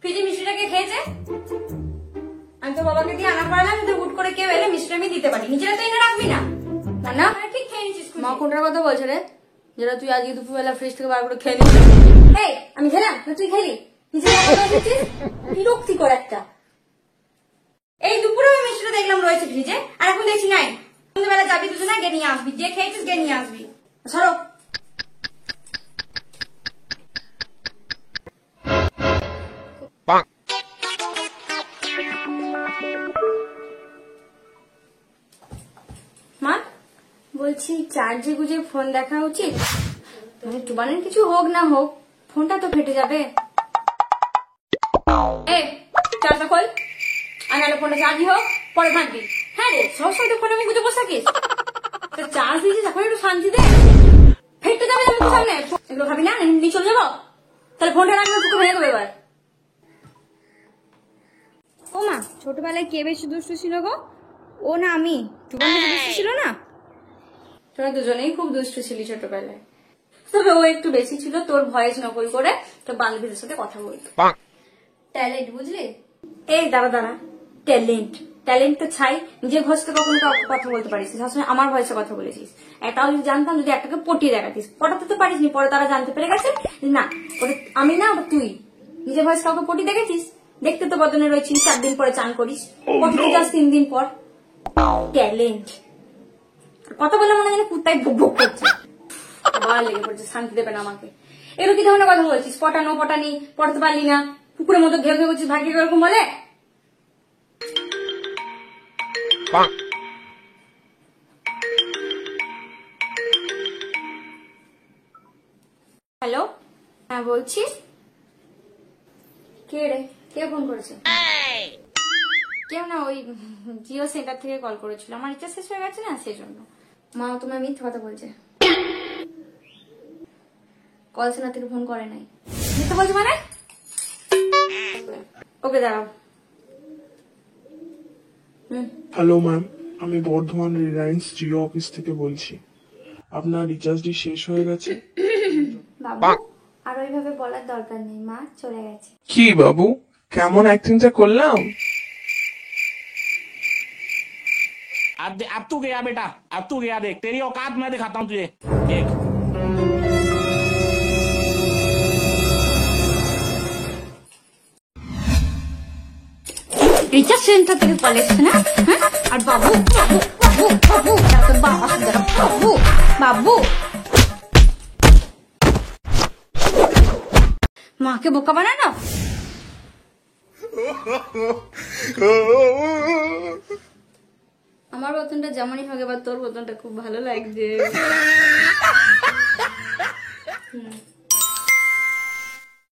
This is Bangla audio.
ফ্রিজে মিষ্টিটাকে খেয়েছে? আমি তো বাবাকে দিয়ে আনা করালাম, তো হুট করে কেউ এলে মিষ্টিটা আমি দিতে পারি, নিজেরা তো এনে রাখবি না? না ঠিক খেয়ে নিচ্ছিস। মা কোনটার কথা বলছে রে, যেটা তুই আজকে দুপুরবেলা ফ্রিজ থেকে বার করে খেয়ে নিচ্ছিস? এই আমি খেলাম না, তুই খেলি? নিজেরা বিরক্তিকর একটা। এই দুপুরে আমি মিষ্টিটা দেখলাম রয়েছে ফ্রিজে, আর এখন দেখছি নাই। সন্ধ্যেবেলা যাবি দুজনে, গে নিয়ে আসবি, যে খেয়েছিস গে নিয়ে আসবি। সরো। মা বলছি, চার্জে গুজে ফোন দেখা উচিত? মানে টুবানের কিছু হোক না হোক, ফোনটা তো ফেটে যাবে। চার্জটা খোল, আর নাহলে ফোনটা চার্জই হোক, পরে থাকবি। হ্যাঁ রে, সবসময় তো ফোনে মুখে বসে থাকিস। চার্জ দিয়েছিস, এখন একটু শান্তি দে। ফেটে যাবে মুখের সামনে। এগুলো খাবি না, নিয়ে চলে যাবো? তাহলে ফোনটা রাখলে তোকে ভেঙে দেবো এবার। ও মা, ছোটবেলায় কে বেশি দুষ্টু ছিল গো? ও না আমি? টুবান দুষ্টু ছিল না? তোরা দুজনেই খুব দুষ্টু ছিলি ছোটবেলায়, তবে ও একটু বেশি ছিল। তোর ভয়েস নকল করে তোর বান্ধবীদের সাথে কথা বলতো। ট্যালেন্ট, বুঝলি? এই দাঁড়া দাঁড়া, ট্যালেন্ট ট্যালেন্ট তো ছাই। নিজের ভয়েসে কখনো কথা বলতে পারিস, সবসময় আমার ভয়েসে কথা বলেছিস। এটাও যদি জানতাম, যদি একটাকে পটিয়ে দেখাতিস। পটাতে তো পারিস নি, পরে তারা জানতে পেরে গেছে না ওটা আমি না, ওটা তুই। নিজের ভয়েস কাউকে পটিয়ে দেখেছিস? দেখতে তো বদনে রয়েছিস, 4 দিন পরে চান করিস, পটিতে যাস 3 দিন পর। ট্যালেন্ট কথা বলে মনে হয় কুত্তায় ভুক ভুক করছে, আবার লেগে পড়ছে, শান্তি দেবে না আমাকে। এগুলো কি ধরনের কথা বলছিস? পটানো পটানি, পড়াতে পারলি না, পুকুরের মতো ঘেউ ঘেউ করছিস, ভাগ্যে এরকম বলে? হ্যালো, হ্যাঁ বলছি। কে রে? কে ফোন করেছে? কেউ না, ওই জিও সেন্টার থেকে কল করেছিল। আমার রিচার্জ শেষ হয়ে গেছে না, সেই জন্য। মা তোমার মিথ্যে কথা বলছে, কল সেন্টার থেকে ফোন করে নাই। মিথ্যে বলছে মানে? ওকে দাঁড়াও। হ্যালো ম্যাম, আমি বর্ধমান রিলায়েন্স জিও অফিস থেকে বলছি। আপনার রিচার্জটি শেষ হয়ে গেছে। বাবু, আর ওইভাবে বলার দরকার নেই, মা চলে গেছে। কি বাবু, কেমন অ্যাক্টিংটা করলাম? अब तू गया बेटा, अब तू गया। देख तेरी औकात मैं दिखाता हूँ तुझे, देख। রিচার্জ সেন্টার থেকে কল এসছে না? আর বাবু বাবু বাবু বাবু, বাবু বাবু, মাকে বোকা বানানো। আমার বেতনটা যেমনই হোক, এবার তোর বেতনটা খুব ভালো লাগছে।